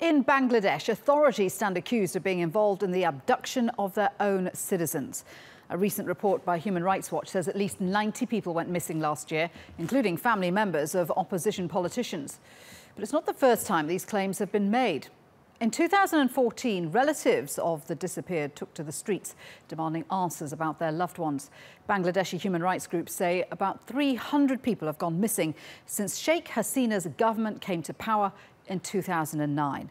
In Bangladesh, authorities stand accused of being involved in the abduction of their own citizens. A recent report by Human Rights Watch says at least 90 people went missing last year, including family members of opposition politicians. But it's not the first time these claims have been made. In 2014, relatives of the disappeared took to the streets, demanding answers about their loved ones. Bangladeshi human rights groups say about 300 people have gone missing since Sheikh Hasina's government came to power in 2009.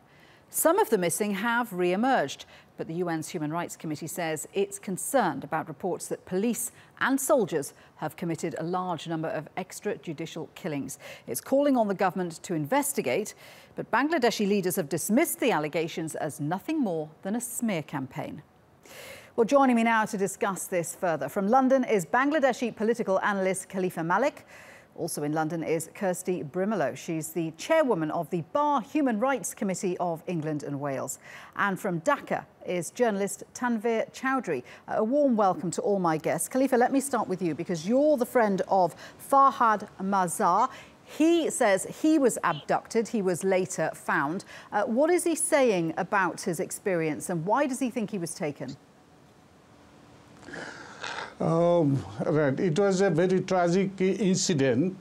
Some of the missing have re-emerged, but the UN's Human Rights Committee says it's concerned about reports that police and soldiers have committed a large number of extrajudicial killings. It's calling on the government to investigate, but Bangladeshi leaders have dismissed the allegations as nothing more than a smear campaign. Well, joining me now to discuss this further from London is Bangladeshi political analyst Khalifa Malik. Also in London is Kirsty Brimelow. She's the chairwoman of the Bar Human Rights Committee of England and Wales. And from Dhaka is journalist Tanveer Chowdhury. A warm welcome to all my guests. Khalifa, let me start with you because you're the friend of Farhad Mazhar. He says he was abducted. He was later found. What is he saying about his experience and why does he think he was taken? Right. It was a very tragic incident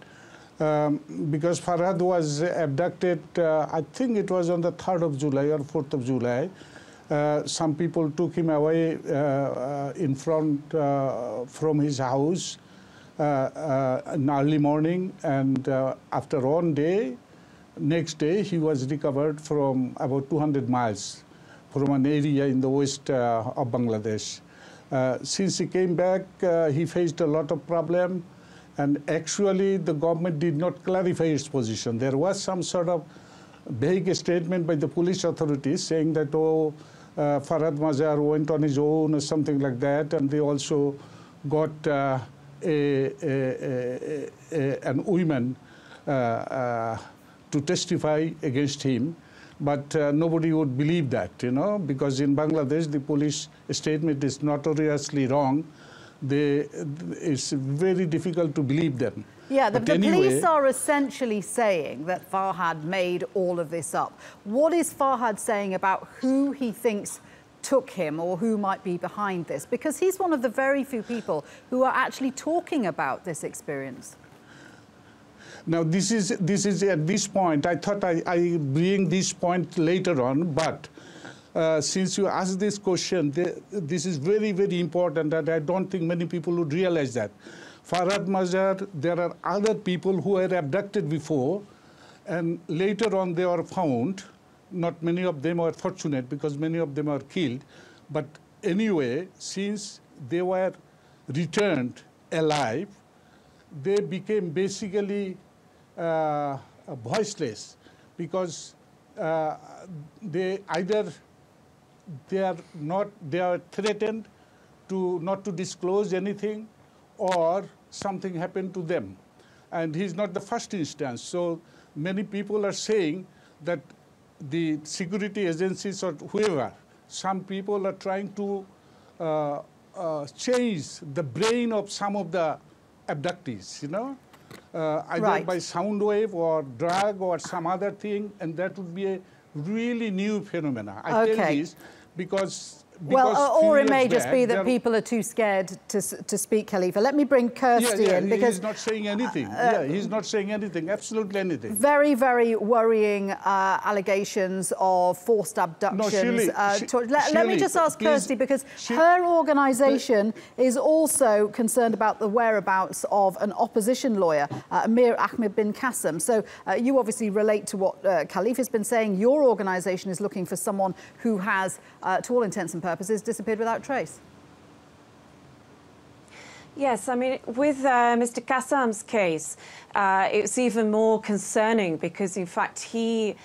because Farhad was abducted, I think it was on the 3rd of July or 4th of July. Some people took him away in front from his house in early morning, and after one day, next day, he was recovered from about 200 miles from an area in the west of Bangladesh. Since he came back, he faced a lot of problems, and actually the government did not clarify its position. There was some sort of vague statement by the police authorities saying that, Farhad Mazhar went on his own or something like that, and they also got an woman to testify against him. But nobody would believe that, because in Bangladesh, the police statement is notoriously wrong. It's very difficult to believe them. Yeah, the police are essentially saying that Farhad made all of this up. What is Farhad saying about who he thinks took him or who might be behind this? Because he's one of the very few people who are actually talking about this experience. Now, this is at this point. I thought I bring this point later on, but since you asked this question, this is very, very important, and I don't think many people would realize that. Farhad Mazhar, there are other people who were abducted before, and later on they were found. Not many of them are fortunate because many of them are killed. But anyway, since they were returned alive, they became basically voiceless because they are threatened to not to disclose anything, or something happened to them. And he's not the first instance. So many people are saying that the security agencies or whoever, some people are trying to change the brain of some of the abductees, either by sound wave or drug or some other thing, and that would be a really new phenomena. I tell this because or it may just be that people are too scared to speak, Khalifa. Let me bring Kirsty in because he's not saying anything. He's not saying anything, absolutely anything. Very, very worrying allegations of forced abductions. No, let me just ask Kirsty, because her organisation is also concerned about the whereabouts of an opposition lawyer, Amir Ahmed bin Qasim. So you obviously relate to what Khalifa has been saying. Your organisation is looking for someone who has, to all intents and purposes, disappeared without trace. Yes, I mean, with Mr. Qasam's case, it's even more concerning because, in fact, he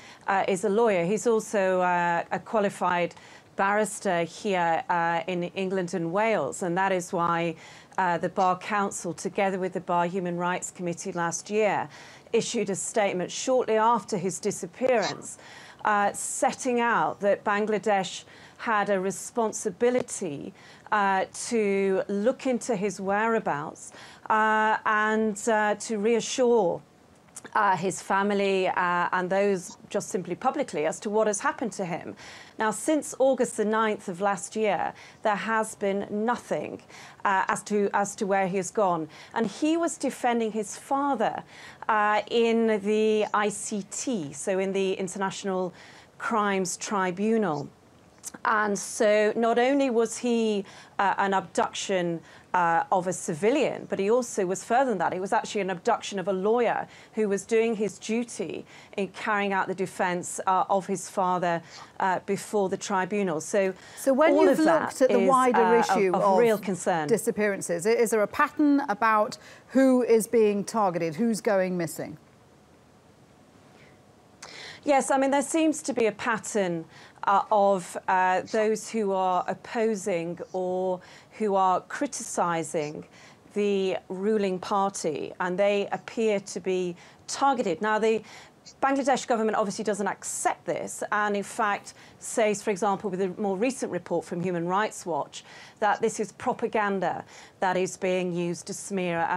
is a lawyer. He's also a qualified barrister here in England and Wales, and that is why the Bar Council, together with the Bar Human Rights Committee last year, issued a statement shortly after his disappearance, setting out that Bangladesh had a responsibility to look into his whereabouts and to reassure his family and those just simply publicly as to what has happened to him. Now, since August the 9th of last year, there has been nothing as to where he has gone. And he was defending his father in the ICT, so in the International Crimes Tribunal. And so not only was he an abduction of a civilian, but he also was further than that. It was actually an abduction of a lawyer who was doing his duty in carrying out the defence of his father before the tribunal. So when all you've of looked that at the is, wider issue of real concern. Disappearances, is there a pattern about who is being targeted, who's going missing? Yes, I mean, there seems to be a pattern of those who are opposing or who are criticising the ruling party, and they appear to be targeted. Now, the Bangladesh government obviously doesn't accept this, and in fact says, for example, with a more recent report from Human Rights Watch, that this is propaganda that is being used to smear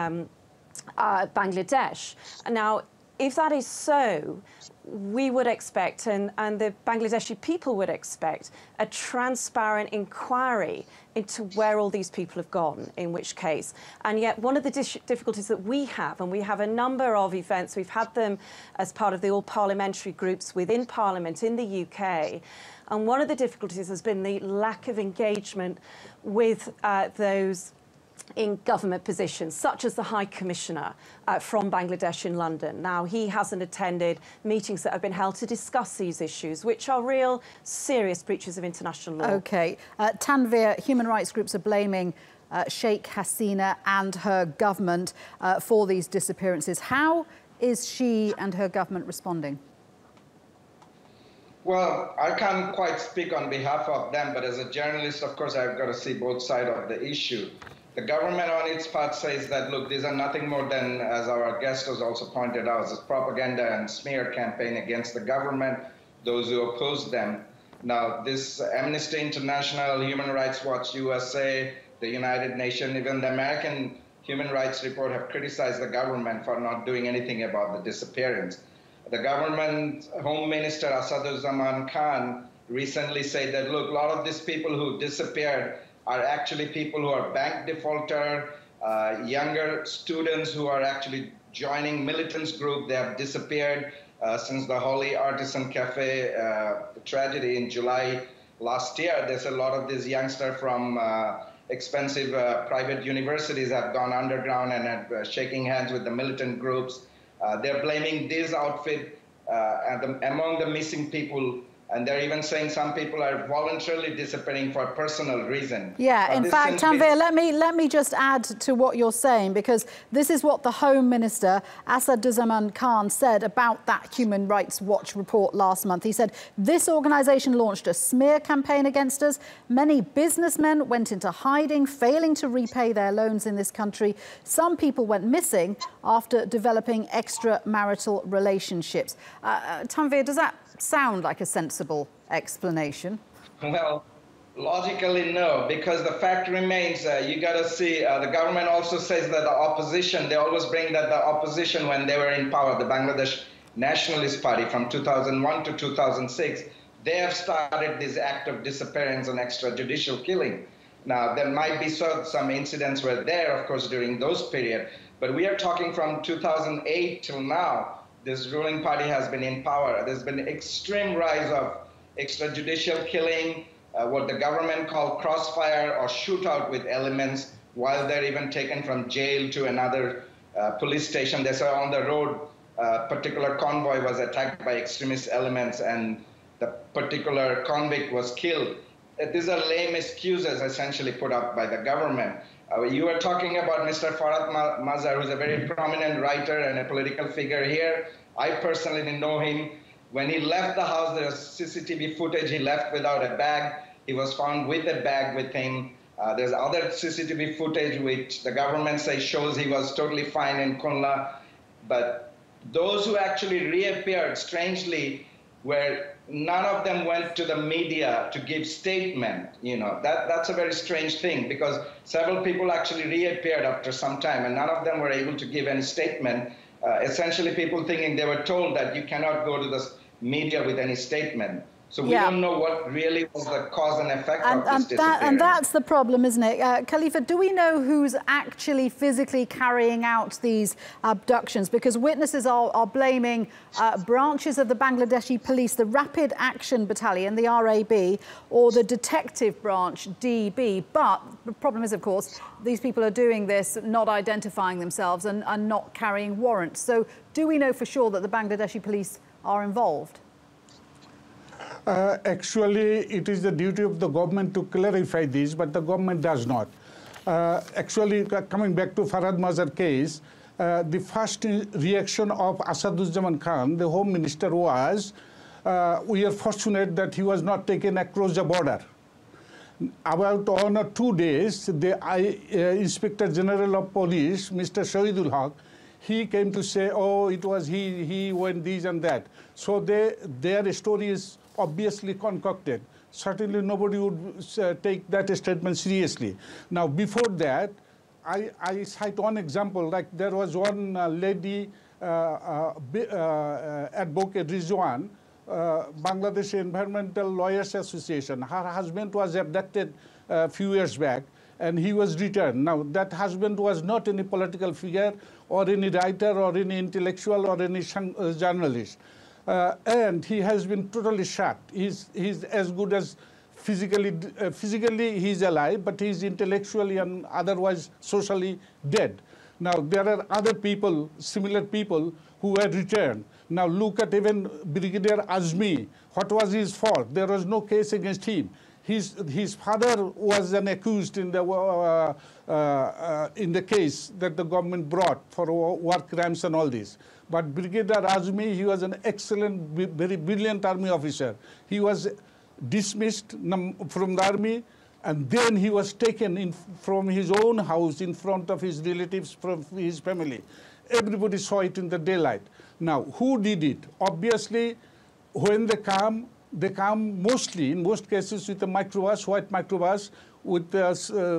Bangladesh. Now, if that is so, we would expect, and the Bangladeshi people would expect, a transparent inquiry into where all these people have gone, in which case. And yet one of the difficulties that we have, and we have a number of events, we've had them as part of the all-parliamentary groups within Parliament in the UK, and one of the difficulties has been the lack of engagement with those in government positions, such as the High Commissioner from Bangladesh in London. Now, he hasn't attended meetings that have been held to discuss these issues, which are real serious breaches of international law. OK. Tanveer, human rights groups are blaming Sheikh Hasina and her government for these disappearances. How is she and her government responding? Well, I can't quite speak on behalf of them, but as a journalist, of course, I've got to see both sides of the issue. The government on its part says that, look, these are nothing more than, as our guest has also pointed out, this propaganda and smear campaign against the government, those who oppose them. Now, this Amnesty International, Human Rights Watch USA, the United Nations, even the American Human Rights Report have criticized the government for not doing anything about the disappearance. The government Home Minister Asaduzzaman Khan recently said that, look, a lot of these people who disappeared are actually people who are bank defaulter, younger students who are actually joining militants group. They have disappeared since the Holy Artisan Cafe tragedy in July last year. There's a lot of these youngsters from expensive private universities have gone underground and are shaking hands with the militant groups. They're blaming this outfit among the missing people. And they're even saying some people are voluntarily disappearing for personal reason. Yeah, in fact, Tanveer, let me just add to what you're saying, because this is what the Home Minister, Asaduzzaman Khan, said about that Human Rights Watch report last month. He said, this organisation launched a smear campaign against us. Many businessmen went into hiding, failing to repay their loans in this country. Some people went missing after developing extramarital relationships. Tanveer, does that sound like a sensible explanation? Well, logically, no, because the fact remains, you got to see, the government also says that the opposition, they always bring that the opposition when they were in power, the Bangladesh Nationalist Party from 2001 to 2006, they have started this act of disappearance and extrajudicial killing. Now, there might be some incidents were there, of course, during those periods, but we are talking from 2008 till now. This ruling party has been in power. There's been an extreme rise of extrajudicial killing, what the government called crossfire or shootout with elements, while they're even taken from jail to another police station. They saw on the road, a particular convoy was attacked by extremist elements and the particular convict was killed. These are lame excuses essentially put up by the government. You were talking about Mr. Farhad Mazhar, who's a very prominent writer and a political figure here. I personally didn't know him. When he left the house, there's CCTV footage. He left without a bag. He was found with a bag with him. There's other CCTV footage which the government says shows he was totally fine in Kunla. But those who actually reappeared, strangely, where none of them went to the media to give statement, you know, that's a very strange thing, because several people actually reappeared after some time and none of them were able to give any statement. essentially people thinking they were told that you cannot go to the media with any statement. So we don't know what really was the cause and effect of this disappearance. And that's the problem, isn't it? Khalifa, do we know who's actually physically carrying out these abductions? Because witnesses are blaming branches of the Bangladeshi police, the Rapid Action Battalion, the RAB, or the detective branch, DB. But the problem is, of course, these people are doing this, not identifying themselves and not carrying warrants. So do we know for sure that the Bangladeshi police are involved? Actually, it is the duty of the government to clarify this, but the government does not. Actually, coming back to Farhad Mazhar case, the first reaction of Asaduzzaman Khan, the Home Minister, was, we are fortunate that he was not taken across the border. About 1 or 2 days, the Inspector General of Police, Mr. Shahidul Haq, he came to say, oh, it was he went this and that. So their story is obviously concocted. Certainly nobody would take that statement seriously. Now, before that, I cite one example, like there was one lady, advocate Rizwan, Bangladeshi Environmental Lawyers Association. Her husband was abducted a few years back, and he was returned. Now, that husband was not any political figure or any writer or any intellectual or any journalist. And he has been totally shot. He's as good as physically he's alive, but he's intellectually and otherwise socially dead. Now, there are other people, similar people, who were returned. Now, look at even Brigadier Azmi. What was his fault? There was no case against him. His father was an accused in the case that the government brought for war crimes and all this. But Brigadier Azmi, he was an excellent, very brilliant army officer. He was dismissed from the army, and then he was taken from his own house in front of his relatives, from his family. Everybody saw it in the daylight. Now, who did it? Obviously, when they come mostly, in most cases, with a microbus, white microbus, with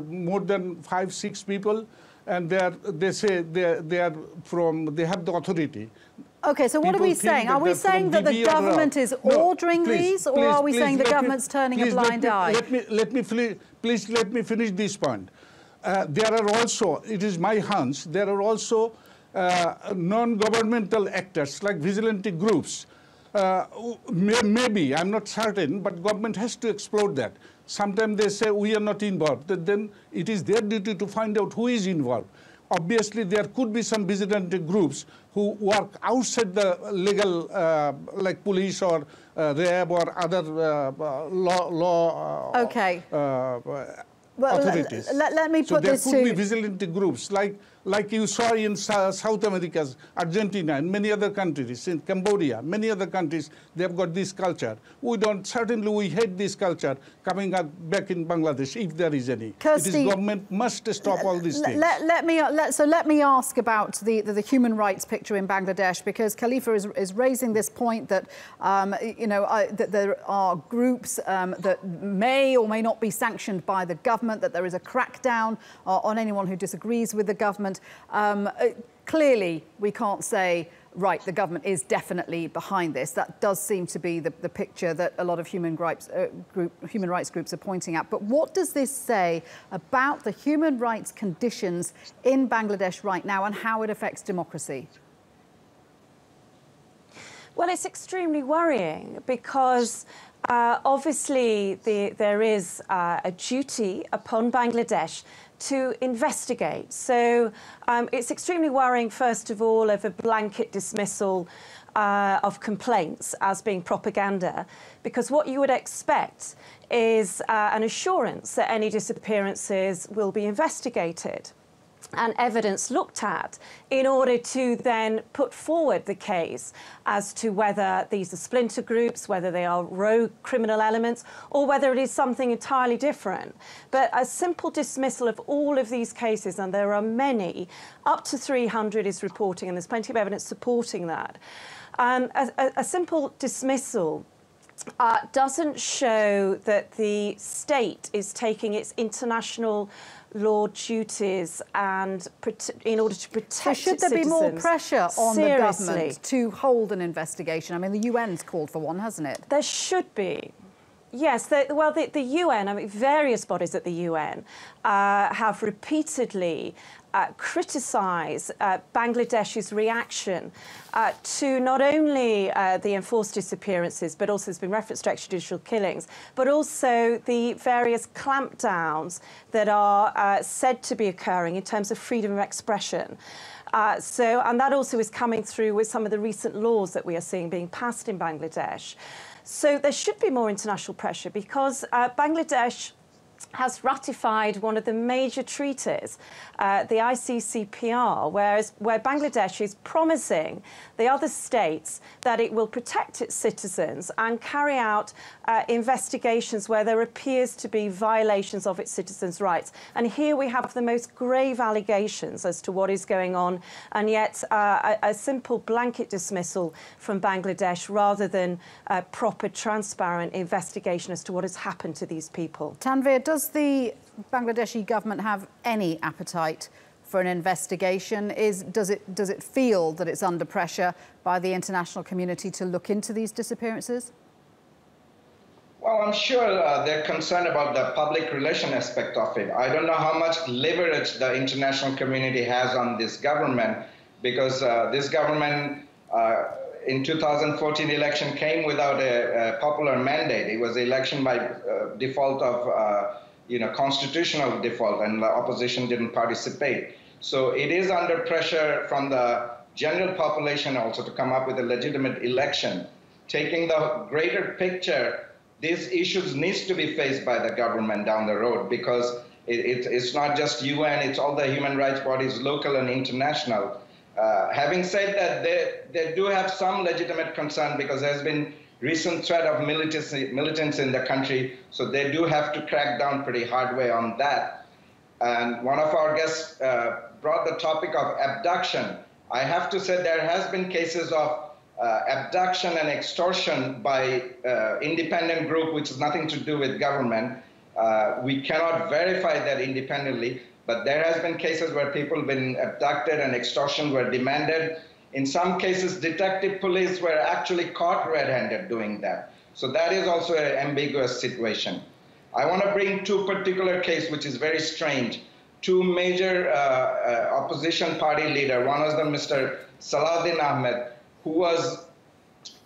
more than 5-6 people, and they say they have the authority. Okay, so what are we saying? Are we saying that the government is ordering these, or are we saying the government's turning a blind eye? Please let me finish this point. There are also, it is my hunch, there are also non-governmental actors like vigilante groups. Maybe, I'm not certain, but government has to explore that. Sometimes they say we are not involved. Then it is their duty to find out who is involved. Obviously, there could be some vigilante groups who work outside the legal, like police or RAB or other law authorities. Let me put this to... So there could be vigilante groups like you saw in South America, Argentina, and many other countries, in Cambodia, many other countries, they've got this culture. Certainly we hate this culture coming up back in Bangladesh, if there is any. Kirsty, it is government must stop all these things. Let me ask about the human rights picture in Bangladesh, because Khalifa is raising this point that, that there are groups that may or may not be sanctioned by the government, that there is a crackdown on anyone who disagrees with the government. Clearly, we can't say, right, the government is definitely behind this. That does seem to be the picture that a lot of human rights groups are pointing at. But what does this say about the human rights conditions in Bangladesh right now and how it affects democracy? Well, it's extremely worrying because obviously there is a duty upon Bangladesh to investigate. So it's extremely worrying, first of all, of a blanket dismissal of complaints as being propaganda, because what you would expect is an assurance that any disappearances will be investigated and evidence looked at in order to then put forward the case as to whether these are splinter groups, whether they are rogue criminal elements, or whether it is something entirely different. But a simple dismissal of all of these cases, and there are many, up to 300 is reporting, and there's plenty of evidence supporting that. A simple dismissal doesn't show that the state is taking its international law duties and in order to protect so should there citizens. be more pressure on Seriously. the government to hold an investigation? I mean, the UN's called for one, hasn't it? There should be. Yes, the UN, I mean, various bodies at the UN have repeatedly criticised Bangladesh's reaction to not only the enforced disappearances, but also there's been reference to extrajudicial killings, but also the various clampdowns that are said to be occurring in terms of freedom of expression. And that also is coming through with some of the recent laws that we are seeing being passed in Bangladesh. So there should be more international pressure because Bangladesh has ratified one of the major treaties, the ICCPR, where Bangladesh is promising the other states that it will protect its citizens and carry out investigations where there appears to be violations of its citizens' rights. And here we have the most grave allegations as to what is going on, and yet a simple blanket dismissal from Bangladesh rather than a proper, transparent investigation as to what has happened to these people. Tanveer, does the Bangladeshi government have any appetite for an investigation? Does it feel that it's under pressure by the international community to look into these disappearances? Well, I'm sure they're concerned about the public relation aspect of it. I don't know how much leverage the international community has on this government, because this government in 2014 election came without a popular mandate. It was an election by default of constitutional default, and the opposition didn't participate. So it is under pressure from the general population also to come up with a legitimate election. Taking the greater picture, these issues needs to be faced by the government down the road, because it's not just UN, it's all the human rights bodies, local and international. Having said that, they do have some legitimate concern because there's been recent threat of militants in the country, so they do have to crack down pretty hard way on that. And one of our guests brought the topic of abduction. I have to say there has been cases of abduction and extortion by independent group, which has nothing to do with government. We cannot verify that independently, but there has been cases where people have been abducted and extortion were demanded. In some cases, detective police were actually caught red-handed doing that. So that is also an ambiguous situation. I want to bring two particular cases, which is very strange. Two major opposition party leaders. One was the Mr. Salahuddin Ahmed, who was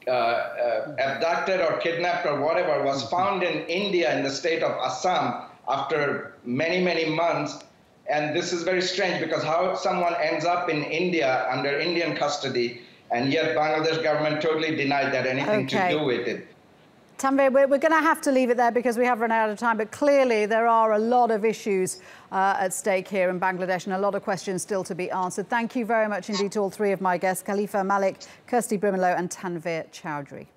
abducted or kidnapped or whatever, was found in India in the state of Assam after many, many months. And this is very strange, because how someone ends up in India under Indian custody, and yet Bangladesh government totally denied that anything to do with it. Tanveer, we're going to have to leave it there because we have run out of time, but clearly there are a lot of issues at stake here in Bangladesh and a lot of questions still to be answered. Thank you very much indeed to all three of my guests, Khalifa Malik, Kirsty Brimelow and Tanveer Chowdhury.